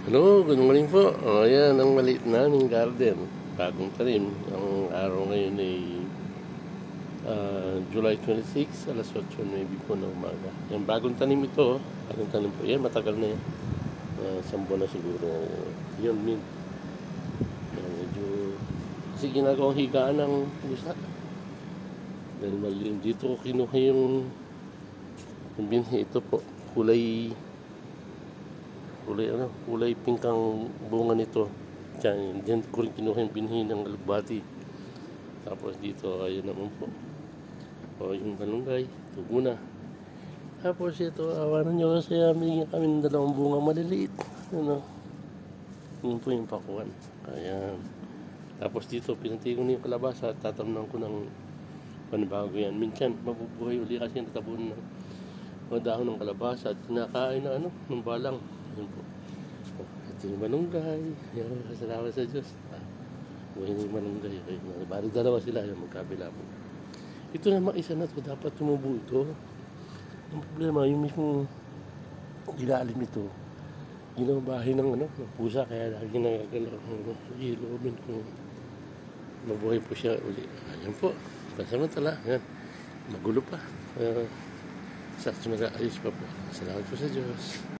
Hello, good morning po. Ayan, ang maliit naming garden. Bagong tanim. Ang araw ngayon ay July 26, alas 8 maybe po ng umaga. Yan, bagong tanim ito. Bagong tanim po. Yan, matagal na yan. Isang buwan na siguro. Yun, yan, medyo... Kasi ginagawang higaan ng pusa. Dahil maliit. Dito ko kinuha yung binhi. Ito po, kulay pink ang bunga nito. Diyan ko rin kinuha yung binhi ng alugbati. Tapos dito, ayun naman po. Yung malunggay, tubo na. Tapos ito, awanan nyo kasi may kami ng dalawang bunga maliliit. Ano? Yun po yung pakuan. Ayan. Tapos dito, pinanti ko na yung kalabasa at tatamnan ko ng panibago yan. Minsan, mabubuhay uli kasi natabon ng mga dahon ng kalabasa at kinakain na ng balang. Yun po. Ito yung malunggay. Yan, salamat sa Diyos. Buhay na yung malunggay. Bali dalawa sila yung magkabila po. Ito naman isa na to, dapat tumubo ito. Ang problema, yung mismong ilalim ito, ginawa bahay ng pusa, kaya lagi nagagalaw. Ilobin ko. Mabuhay po siya uli. Ayan po. Pansamantala. Ayan. Magulo pa. Sakto nag-aayos pa po. Salamat po sa Diyos.